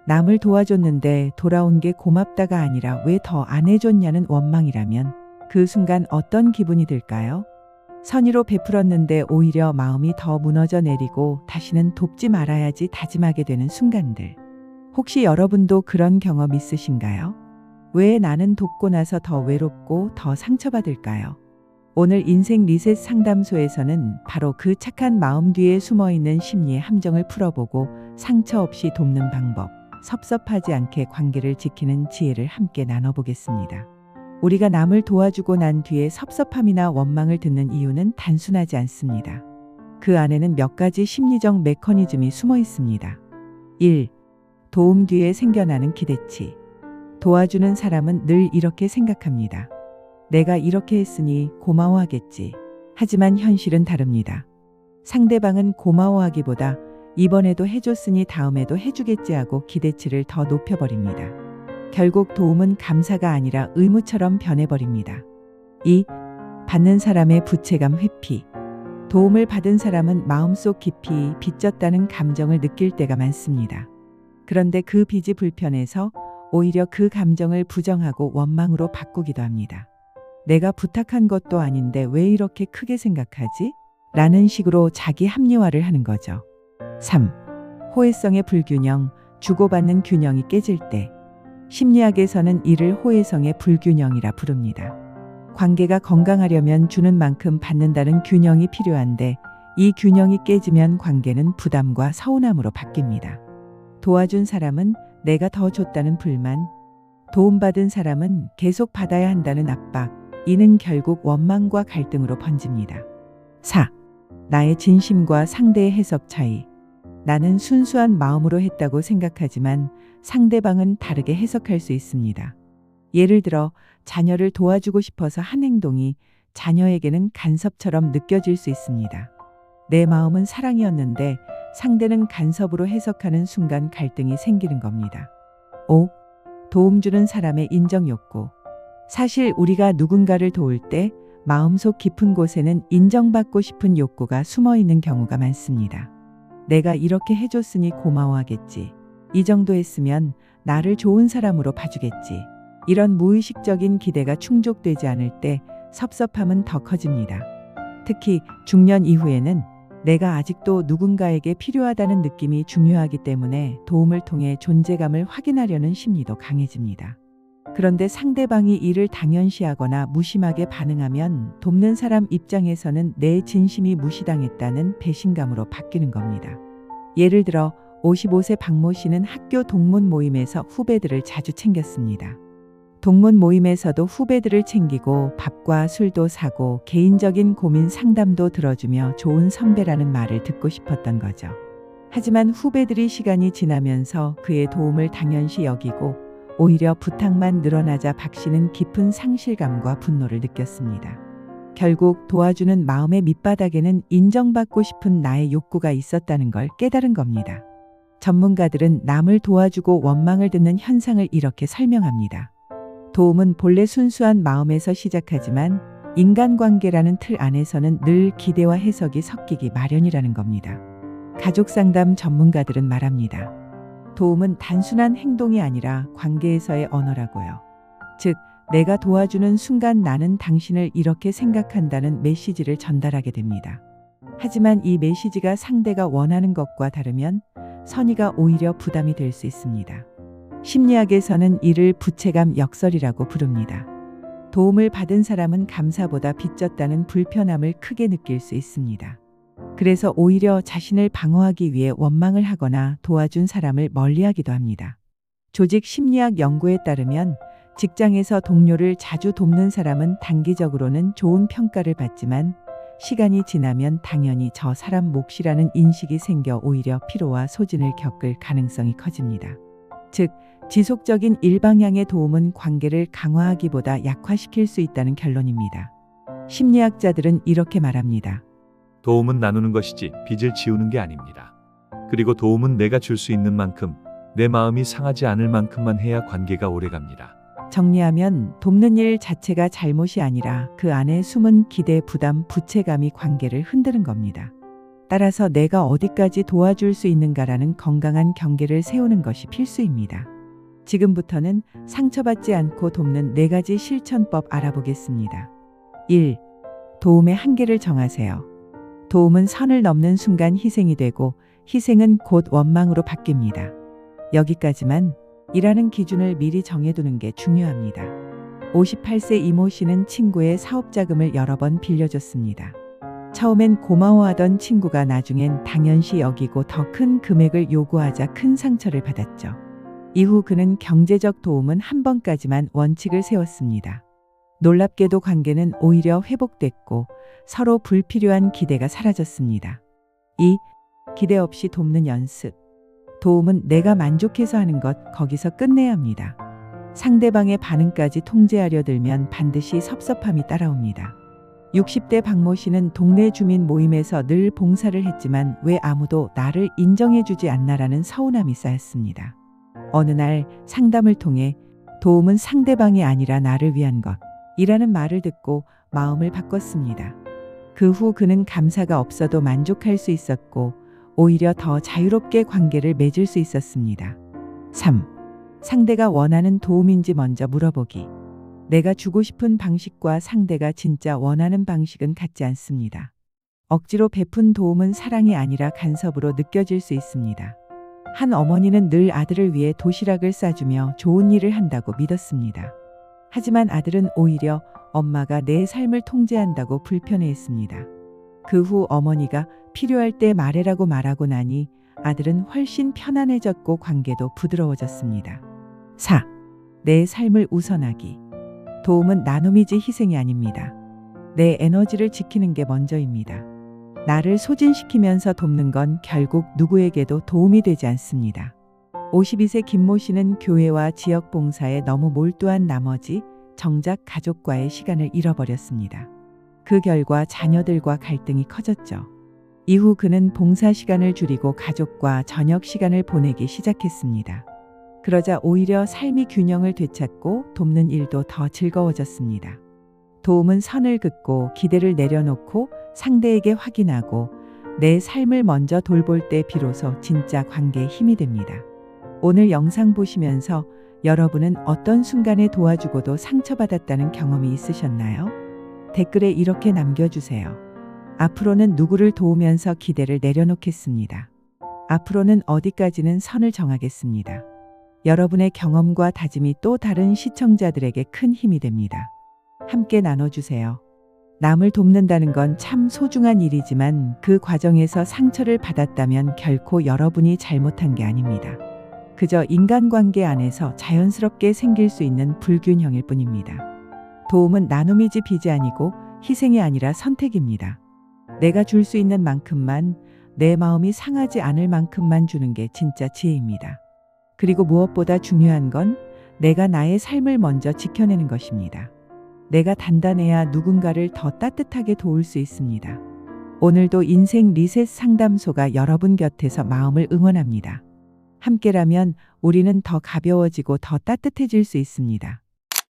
남을 도와줬는데 돌아온 게 고맙다가 아니라 왜 더 안 해줬냐는 원망이라면 그 순간 어떤 기분이 들까요? 선의로 베풀었는데 오히려 마음이 더 무너져 내리고 다시는 돕지 말아야지 다짐하게 되는 순간들. 혹시 여러분도 그런 경험 있으신가요? 왜 나는 돕고 나서 더 외롭고 더 상처받을까요? 오늘 인생 리셋 상담소에서는 바로 그 착한 마음 뒤에 숨어있는 심리의 함정을 풀어보고 상처 없이 돕는 방법, 섭섭하지 않게 관계를 지키는 지혜를 함께 나눠보겠습니다. 우리가 남을 도와주고 난 뒤에 섭섭함이나 원망을 듣는 이유는 단순하지 않습니다. 그 안에는 몇 가지 심리적 메커니즘이 숨어 있습니다. 1. 도움 뒤에 생겨나는 기대치. 도와주는 사람은 늘 이렇게 생각합니다. 내가 이렇게 했으니 고마워하겠지. 하지만 현실은 다릅니다. 상대방은 고마워하기보다 이번에도 해줬으니 다음에도 해주겠지 하고 기대치를 더 높여버립니다. 결국 도움은 감사가 아니라 의무처럼 변해버립니다. 2. 받는 사람의 부채감 회피. 도움을 받은 사람은 마음속 깊이 빚졌다는 감정을 느낄 때가 많습니다. 그런데 그 빚이 불편해서 오히려 그 감정을 부정하고 원망으로 바꾸기도 합니다. 내가 부탁한 것도 아닌데 왜 이렇게 크게 생각하지? 라는 식으로 자기 합리화를 하는 거죠. 3. 호혜성의 불균형, 주고받는 균형이 깨질 때. 심리학에서는 이를 호혜성의 불균형이라 부릅니다. 관계가 건강하려면 주는 만큼 받는다는 균형이 필요한데 이 균형이 깨지면 관계는 부담과 서운함으로 바뀝니다. 도와준 사람은 내가 더 줬다는 불만, 도움받은 사람은 계속 받아야 한다는 압박, 이는 결국 원망과 갈등으로 번집니다. 4. 나의 진심과 상대의 해석 차이. 나는 순수한 마음으로 했다고 생각하지만 상대방은 다르게 해석할 수 있습니다. 예를 들어 자녀를 도와주고 싶어서 한 행동이 자녀에게는 간섭처럼 느껴질 수 있습니다. 내 마음은 사랑이었는데 상대는 간섭으로 해석하는 순간 갈등이 생기는 겁니다. 5. 도움 주는 사람의 인정 욕구. 사실 우리가 누군가를 도울 때 마음속 깊은 곳에는 인정받고 싶은 욕구가 숨어 있는 경우가 많습니다. 내가 이렇게 해줬으니 고마워하겠지. 이 정도 했으면 나를 좋은 사람으로 봐주겠지. 이런 무의식적인 기대가 충족되지 않을 때 섭섭함은 더 커집니다. 특히 중년 이후에는 내가 아직도 누군가에게 필요하다는 느낌이 중요하기 때문에 도움을 통해 존재감을 확인하려는 심리도 강해집니다. 그런데 상대방이 이를 당연시하거나 무심하게 반응하면 돕는 사람 입장에서는 내 진심이 무시당했다는 배신감으로 바뀌는 겁니다. 예를 들어 55세 박모 씨는 학교 동문 모임에서 후배들을 자주 챙겼습니다. 동문 모임에서도 후배들을 챙기고 밥과 술도 사고 개인적인 고민 상담도 들어주며 좋은 선배라는 말을 듣고 싶었던 거죠. 하지만 후배들이 시간이 지나면서 그의 도움을 당연시 여기고 오히려 부탁만 늘어나자 박 씨는 깊은 상실감과 분노를 느꼈습니다. 결국 도와주는 마음의 밑바닥에는 인정받고 싶은 나의 욕구가 있었다는 걸 깨달은 겁니다. 전문가들은 남을 도와주고 원망을 듣는 현상을 이렇게 설명합니다. 도움은 본래 순수한 마음에서 시작하지만 인간관계라는 틀 안에서는 늘 기대와 해석이 섞이기 마련이라는 겁니다. 가족상담 전문가들은 말합니다. 도움은 단순한 행동이 아니라 관계에서의 언어라고요. 즉, 내가 도와주는 순간 나는 당신을 이렇게 생각한다는 메시지를 전달하게 됩니다. 하지만 이 메시지가 상대가 원하는 것과 다르면 선의가 오히려 부담이 될 수 있습니다. 심리학에서는 이를 부채감 역설이라고 부릅니다. 도움을 받은 사람은 감사보다 빚졌다는 불편함을 크게 느낄 수 있습니다. 그래서 오히려 자신을 방어하기 위해 원망을 하거나 도와준 사람을 멀리하기도 합니다. 조직 심리학 연구에 따르면 직장에서 동료를 자주 돕는 사람은 단기적으로는 좋은 평가를 받지만 시간이 지나면 당연히 저 사람 몫이라는 인식이 생겨 오히려 피로와 소진을 겪을 가능성이 커집니다. 즉, 지속적인 일방향의 도움은 관계를 강화하기보다 약화시킬 수 있다는 결론입니다. 심리학자들은 이렇게 말합니다. 도움은 나누는 것이지 빚을 지우는 게 아닙니다. 그리고 도움은 내가 줄 수 있는 만큼, 내 마음이 상하지 않을 만큼만 해야 관계가 오래갑니다. 정리하면 돕는 일 자체가 잘못이 아니라 그 안에 숨은 기대, 부담, 부채감이 관계를 흔드는 겁니다. 따라서 내가 어디까지 도와줄 수 있는가라는 건강한 경계를 세우는 것이 필수입니다. 지금부터는 상처받지 않고 돕는 4가지 실천법 알아보겠습니다. 1. 도움의 한계를 정하세요. 도움은 선을 넘는 순간 희생이 되고 희생은 곧 원망으로 바뀝니다. 여기까지만 이라는 기준을 미리 정해두는 게 중요합니다. 58세 이모 씨는 친구의 사업자금을 여러 번 빌려줬습니다. 처음엔 고마워하던 친구가 나중엔 당연시 여기고 더 큰 금액을 요구하자 큰 상처를 받았죠. 이후 그는 경제적 도움은 한 번까지만 원칙을 세웠습니다. 놀랍게도 관계는 오히려 회복됐고 서로 불필요한 기대가 사라졌습니다. 2. 기대 없이 돕는 연습. 도움은 내가 만족해서 하는 것, 거기서 끝내야 합니다. 상대방의 반응까지 통제하려 들면 반드시 섭섭함이 따라옵니다. 60대 박모 씨는 동네 주민 모임에서 늘 봉사를 했지만 왜 아무도 나를 인정해주지 않나라는 서운함이 쌓였습니다. 어느 날 상담을 통해 도움은 상대방이 아니라 나를 위한 것이라는 말을 듣고 마음을 바꿨습니다. 그 후 그는 감사가 없어도 만족할 수 있었고 오히려 더 자유롭게 관계를 맺을 수 있었습니다. 3. 상대가 원하는 도움인지 먼저 물어보기. 내가 주고 싶은 방식과 상대가 진짜 원하는 방식은 같지 않습니다. 억지로 베푼 도움은 사랑이 아니라 간섭으로 느껴질 수 있습니다. 한 어머니는 늘 아들을 위해 도시락을 싸주며 좋은 일을 한다고 믿었습니다. 하지만 아들은 오히려 엄마가 내 삶을 통제한다고 불편해했습니다. 그 후 어머니가 필요할 때 말해라고 말하고 나니 아들은 훨씬 편안해졌고 관계도 부드러워졌습니다. 4. 내 삶을 우선하기. 도움은 나눔이지 희생이 아닙니다. 내 에너지를 지키는 게 먼저입니다. 나를 소진시키면서 돕는 건 결국 누구에게도 도움이 되지 않습니다. 52세 김모 씨는 교회와 지역 봉사에 너무 몰두한 나머지 정작 가족과의 시간을 잃어버렸습니다. 그 결과 자녀들과 갈등이 커졌죠. 이후 그는 봉사 시간을 줄이고 가족과 저녁 시간을 보내기 시작했습니다. 그러자 오히려 삶이 균형을 되찾고 돕는 일도 더 즐거워졌습니다. 도움은 선을 긋고 기대를 내려놓고 상대에게 확인하고 내 삶을 먼저 돌볼 때 비로소 진짜 관계에 힘이 됩니다. 오늘 영상 보시면서 여러분은 어떤 순간에 도와주고도 상처받았다는 경험이 있으셨나요? 댓글에 이렇게 남겨주세요. 앞으로는 누구를 도우면서 기대를 내려놓겠습니다. 앞으로는 어디까지는 선을 정하겠습니다. 여러분의 경험과 다짐이 또 다른 시청자들에게 큰 힘이 됩니다. 함께 나눠주세요. 남을 돕는다는 건 참 소중한 일이지만 그 과정에서 상처를 받았다면 결코 여러분이 잘못한 게 아닙니다. 그저 인간관계 안에서 자연스럽게 생길 수 있는 불균형일 뿐입니다. 도움은 나눔이지 빚이 아니고 희생이 아니라 선택입니다. 내가 줄 수 있는 만큼만, 내 마음이 상하지 않을 만큼만 주는 게 진짜 지혜입니다. 그리고 무엇보다 중요한 건 내가 나의 삶을 먼저 지켜내는 것입니다. 내가 단단해야 누군가를 더 따뜻하게 도울 수 있습니다. 오늘도 인생 리셋 상담소가 여러분 곁에서 마음을 응원합니다. 함께라면 우리는 더 가벼워지고 더 따뜻해질 수 있습니다.